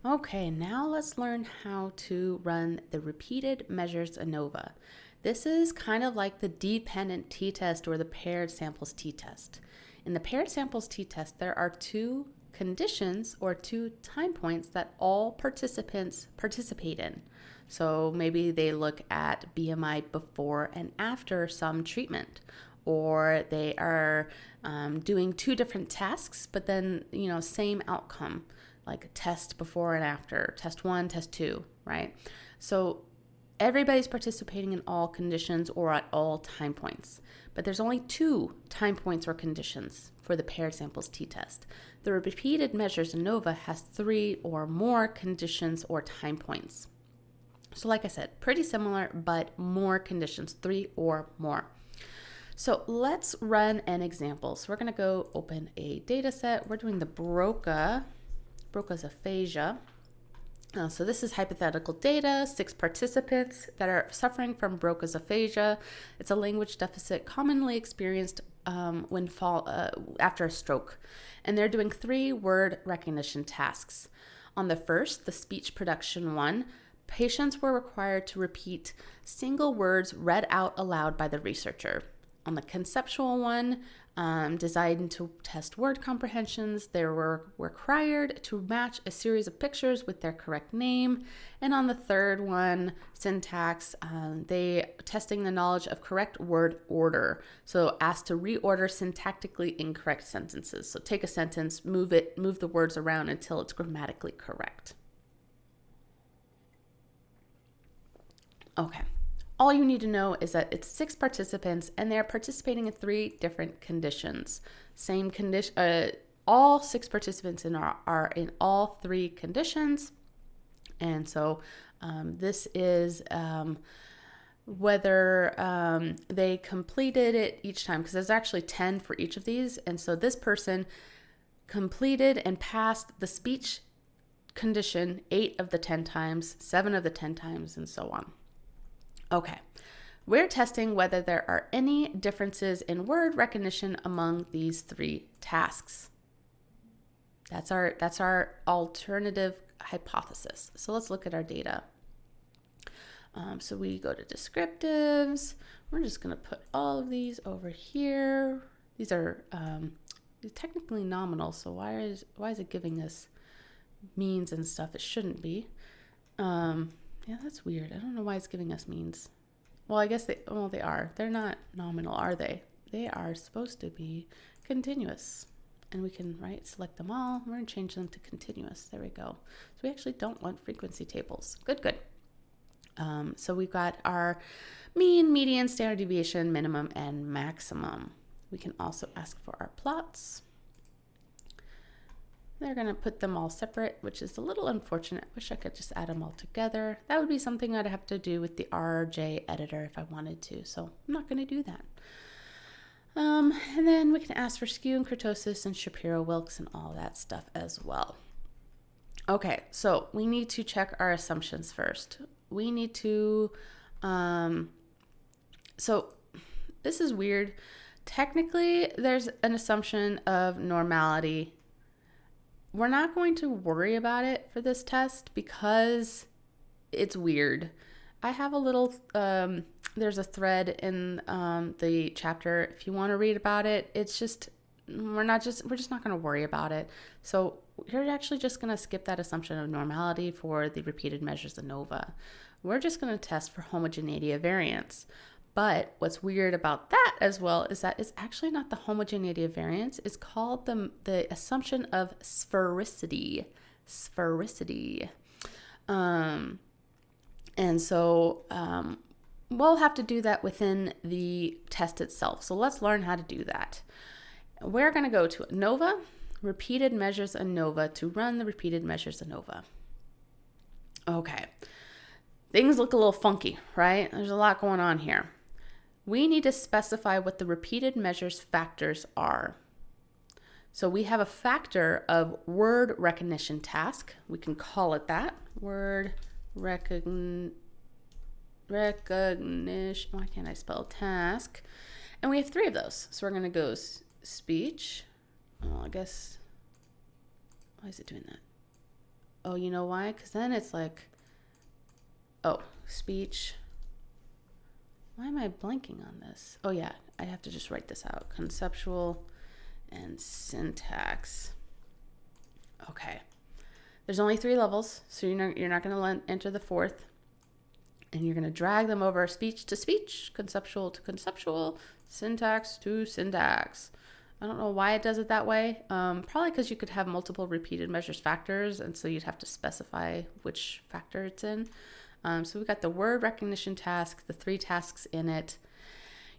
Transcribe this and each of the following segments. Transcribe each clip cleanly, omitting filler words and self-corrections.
Okay, now let's learn how to run the repeated measures ANOVA. This is kind of like the dependent t-test or the paired samples t-test. In the paired samples t-test, there are two conditions or two time points that all participants participate in. So maybe they look at BMI before and after some treatment, or they are doing two different tasks, but then, same outcome, like test before and after, test 1, test 2, right? So everybody's participating in all conditions or at all time points, but there's only two time points or conditions for the paired samples t-test. The repeated measures ANOVA has 3 or more conditions or time points. So like I said, pretty similar, but more conditions, 3 or more. So let's run an example. So we're going to go open a data set. We're doing the Broca's aphasia. So this is hypothetical data, 6 participants that are suffering from Broca's aphasia. It's a language deficit commonly experienced after a stroke. And they're doing 3 word recognition tasks. On the first, the speech production one, patients were required to repeat single words read out aloud by the researcher. On the conceptual one, designed to test word comprehensions, they were required to match a series of pictures with their correct name. And on the third one, syntax, they testing the knowledge of correct word order. So asked to reorder syntactically incorrect sentences. So take a sentence, move the words around until it's grammatically correct. Okay. All you need to know is that it's 6 participants and they're participating in 3 different conditions. Same condition, all 6 participants are in all 3 conditions. And so this is whether they completed it each time, because there's actually 10 for each of these. And so this person completed and passed the speech condition 8 of the 10 times, 7 of the 10 times, and so on. Okay, we're testing whether there are any differences in word recognition among these 3 tasks. That's our alternative hypothesis. So let's look at our data. So we go to descriptives. We're just going to put all of these over here. These are technically nominal, so why is it giving us means and stuff? It shouldn't be. Yeah, that's weird. I don't know why it's giving us means. Well, I guess they are. They're not nominal, are they? They are supposed to be continuous. And we can, select them all. We're going to change them to continuous. There we go. So we actually don't want frequency tables. Good. So we've got our mean, median, standard deviation, minimum, and maximum. We can also ask for our plots. They're going to put them all separate, which is a little unfortunate. I wish I could just add them all together. That would be something I'd have to do with the RJ editor if I wanted to, so I'm not going to do that. And then we can ask for skew and kurtosis and Shapiro-Wilks and all that stuff as well. Okay, so we need to check our assumptions first. We need to, so this is weird. Technically, there's an assumption of normality. We're not going to worry about it for this test because it's weird. I have a little, there's a thread in the chapter. If you want to read about it, it's just, we're just not going to worry about it. So you're actually just going to skip that assumption of normality for the repeated measures ANOVA. We're just going to test for homogeneity of variance. But what's weird about that as well is that it's actually not the homogeneity of variance. It's called the assumption of sphericity. And so we'll have to do that within the test itself. So let's learn how to do that. We're going to go to ANOVA, repeated measures ANOVA, to run the repeated measures ANOVA. Okay. Things look a little funky, right? There's a lot going on here. We need to specify what the repeated measures factors are. So we have a factor of word recognition task. We can call it that. Word recognition. Why can't I spell task? And we have 3 of those. So we're going to go speech. Oh, I guess. Why is it doing that? Oh, you know why? Because then it's like, oh, speech. Why am I blanking on this? Oh yeah, I have to just write this out. Conceptual and syntax. Okay. There's only 3 levels, so you're not going to enter the 4th. And you're going to drag them over speech to speech, conceptual to conceptual, syntax to syntax. I don't know why it does it that way. Probably because you could have multiple repeated measures factors, and so you'd have to specify which factor it's in. So we've got the word recognition task, the 3 tasks in it.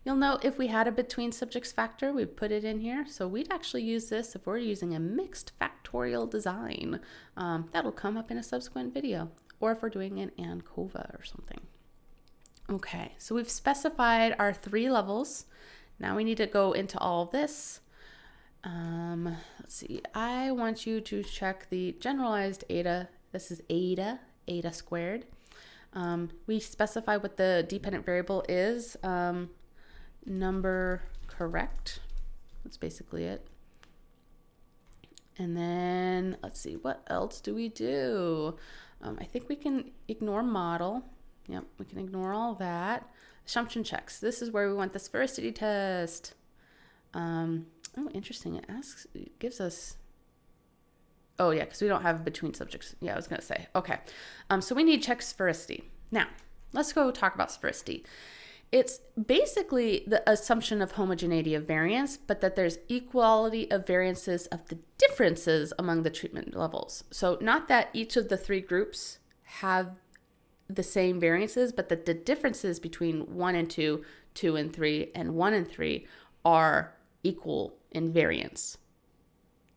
You'll note if we had a between subjects factor, we'd put it in here. So we'd actually use this if we're using a mixed factorial design. That'll come up in a subsequent video, or if we're doing an ANOVA or something. Okay, so we've specified our 3 levels. Now we need to go into all of this. Let's see, I want you to check the generalized eta. This is eta squared. We specify what the dependent variable is. Number correct. That's basically it. And then let's see, what else do we do? I think we can ignore model. Yep, we can ignore all that. Assumption checks. This is where we want the sphericity test. Oh, interesting. It gives us, oh yeah, because we don't have between subjects. Yeah, I was going to say. Okay. So we need check sphericity. Now, let's go talk about sphericity. It's basically the assumption of homogeneity of variance, but that there's equality of variances of the differences among the treatment levels. So not that each of the 3 groups have the same variances, but that the differences between 1 and 2, 2 and 3, and 1 and 3 are equal in variance.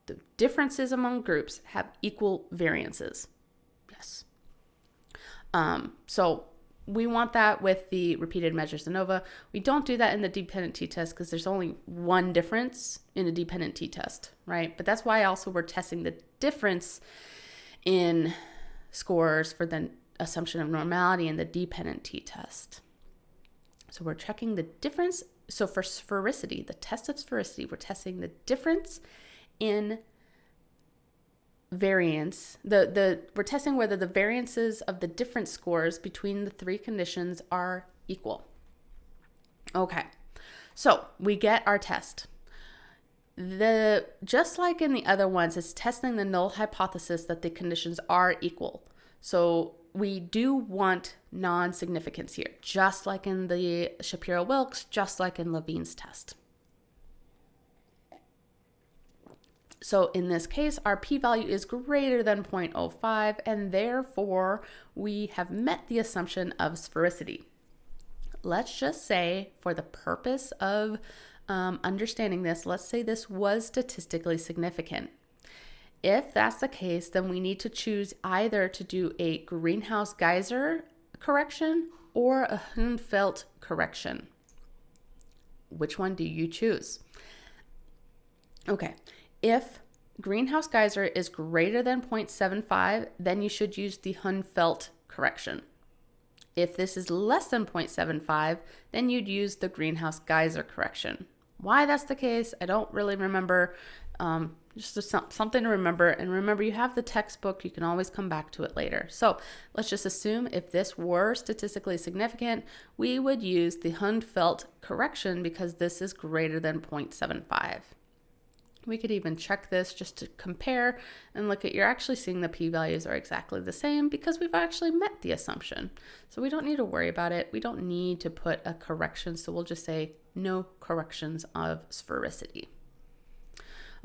The differences among groups have equal variances. Yes. So we want that with the repeated measures ANOVA. We don't do that in the dependent t-test because there's only one difference in a dependent t-test, right? But that's why also we're testing the difference in scores for the assumption of normality in the dependent t-test. So we're checking the difference. So for sphericity, the test of sphericity, we're testing the difference in variance. We're testing whether the variances of the different scores between the 3 conditions are equal. Okay, so we get our test. Just like in the other ones, it's testing the null hypothesis that the conditions are equal. So we do want non-significance here, just like in the Shapiro-Wilks, just like in Levine's test. So in this case, our p-value is greater than 0.05, and therefore we have met the assumption of sphericity. Let's just say, for the purpose of understanding this, let's say this was statistically significant. If that's the case, then we need to choose either to do a Greenhouse-Geyser correction or a Hunfeld correction. Which one do you choose? Okay. If Greenhouse-Geyser is greater than 0.75, then you should use the Hunfeld correction. If this is less than 0.75, then you'd use the Greenhouse-Geyser correction. Why that's the case, I don't really remember. Just something to remember. And remember, you have the textbook. You can always come back to it later. So let's just assume if this were statistically significant, we would use the Hunfeld correction because this is greater than 0.75. We could even check this just to compare and look at, you're actually seeing the p-values are exactly the same because we've actually met the assumption. So we don't need to worry about it. We don't need to put a correction. So we'll just say no corrections of sphericity.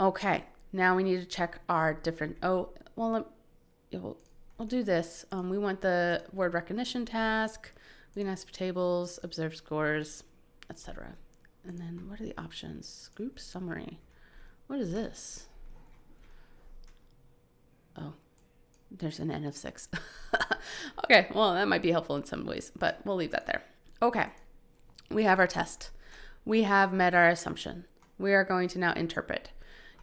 Okay, now we need to check our different, we'll do this. We want the word recognition task. We can ask for tables, observe scores, etc. And then what are the options? Group summary. What is this? Oh, there's an N of 6. Okay, well, that might be helpful in some ways, but we'll leave that there. Okay, we have our test. We have met our assumption. We are going to now interpret.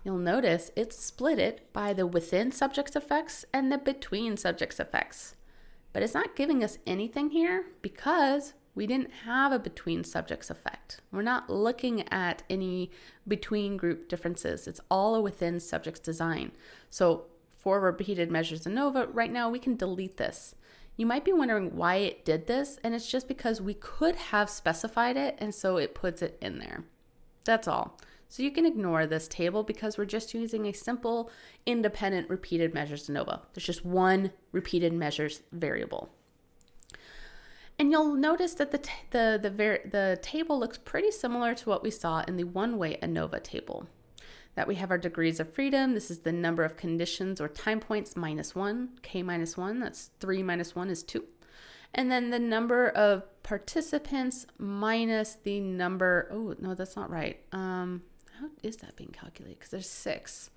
You'll notice it's split it by the within subjects effects and the between subjects effects. But it's not giving us anything here because we didn't have a between subjects effect. We're not looking at any between group differences. It's all a within subjects design. So for repeated measures ANOVA, right now we can delete this. You might be wondering why it did this, and it's just because we could have specified it, and so it puts it in there. That's all. So you can ignore this table because we're just using a simple independent repeated measures ANOVA. There's just one repeated measures variable. And you'll notice that the table looks pretty similar to what we saw in the one-way ANOVA table. That we have our degrees of freedom. This is the number of conditions or time points minus 1, k minus 1. That's 3 minus 1 is 2. And then the number of participants minus the number, oh, no, that's not right. How is that being calculated? Because there's 6.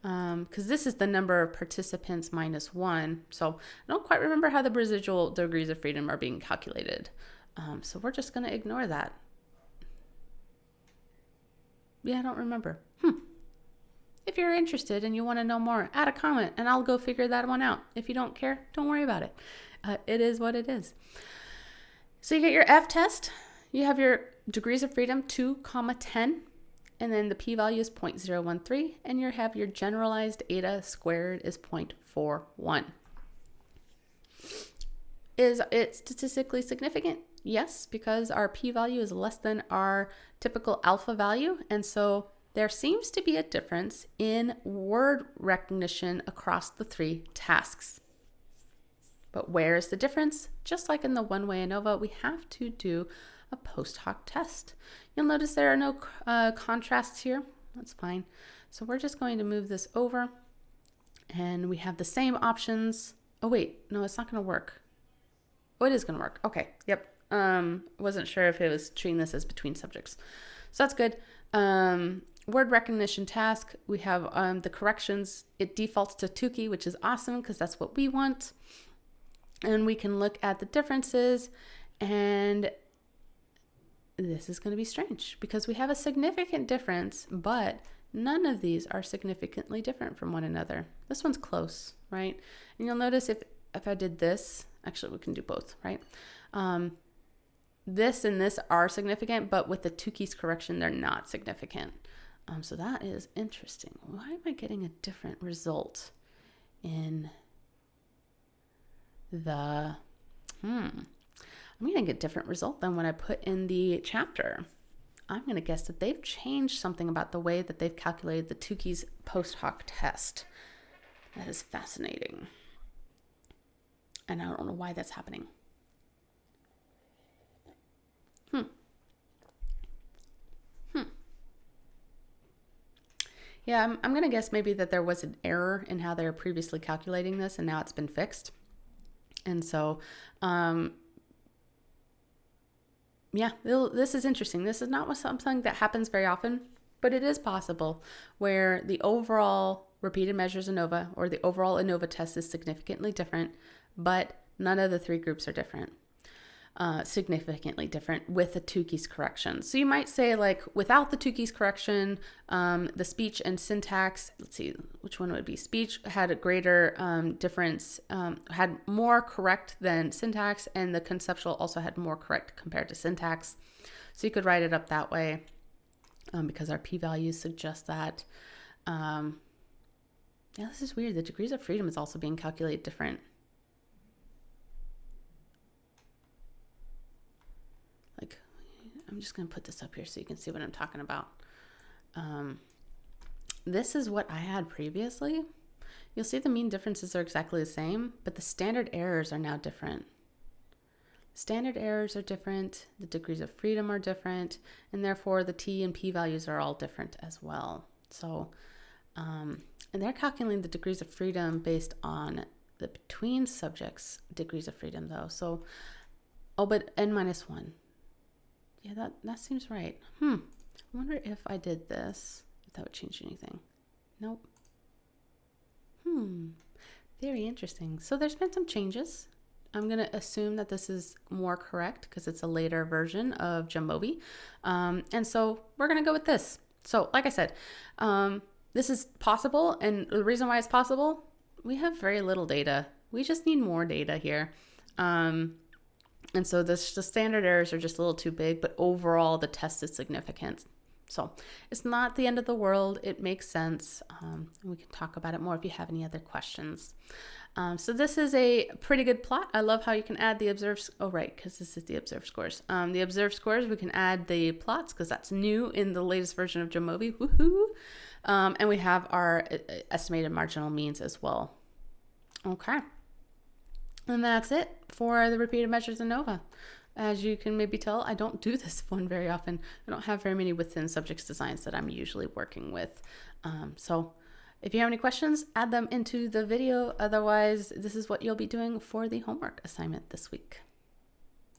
Because this is the number of participants minus 1. So I don't quite remember how the residual degrees of freedom are being calculated. So we're just going to ignore that. Yeah, I don't remember. If you're interested and you want to know more, add a comment and I'll go figure that one out. If you don't care, don't worry about it. It is what it is. So you get your F test. You have your degrees of freedom 2, 10. And then the p-value is 0.013, and you have your generalized eta squared is 0.41. Is it statistically significant? Yes, because our p-value is less than our typical alpha value, and so there seems to be a difference in word recognition across the 3 tasks. But where is the difference? Just like in the one-way ANOVA, we have to do a post-hoc test. You'll notice there are no contrasts here. That's fine. So we're just going to move this over and we have the same options. Oh wait, no, it's not going to work. Oh, it is going to work. Okay, yep. Wasn't sure if it was treating this as between subjects. So that's good. Word recognition task, we have the corrections. It defaults to Tukey, which is awesome because that's what we want. And we can look at the differences, and this is going to be strange because we have a significant difference, but none of these are significantly different from one another. This one's close, right? And you'll notice if I did this, actually we can do both, right? This and this are significant, but with the Tukey's correction, they're not significant. So that is interesting. Why am I getting a different result in the, I'm getting a different result than what I put in the chapter. I'm going to guess that they've changed something about the way that they've calculated the Tukey's post-hoc test. That is fascinating. And I don't know why that's happening. Yeah, I'm going to guess maybe that there was an error in how they were previously calculating this, and now it's been fixed. And so, yeah, this is interesting. This is not something that happens very often, but it is possible where the overall repeated measures ANOVA or the overall ANOVA test is significantly different, but none of the 3 groups are different. Significantly different with the Tukey's correction. So you might say, like, without the Tukey's correction, the speech and syntax, let's see, which one would be? Speech had a greater difference, had more correct than syntax, and the conceptual also had more correct compared to syntax. So you could write it up that way because our p-values suggest that. Yeah, this is weird. The degrees of freedom is also being calculated different. Like, I'm just going to put this up here so you can see what I'm talking about. This is what I had previously. You'll see the mean differences are exactly the same, but the standard errors are now different. Standard errors are different, the degrees of freedom are different, and therefore the T and P values are all different as well. So, and they're calculating the degrees of freedom based on the between subjects degrees of freedom though. So, oh, but N minus 1. Yeah, that seems right. I wonder if I did this, if that would change anything. Nope. Very interesting. So there's been some changes. I'm going to assume that this is more correct because it's a later version of Jamovi. And so we're going to go with this. So like I said, this is possible. And the reason why it's possible, we have very little data. We just need more data here. And so the standard errors are just a little too big, but overall the test is significant. So it's not the end of the world. It makes sense. And we can talk about it more if you have any other questions. So this is a pretty good plot. I love how you can add the observed, oh right, because this is the observed scores. The observed scores, we can add the plots because that's new in the latest version of Jamovi, woohoo! And we have our estimated marginal means as well. Okay. And that's it for the repeated measures ANOVA. As you can maybe tell, I don't do this one very often. I don't have very many within subjects designs that I'm usually working with. So if you have any questions, add them into the video. Otherwise, this is what you'll be doing for the homework assignment this week.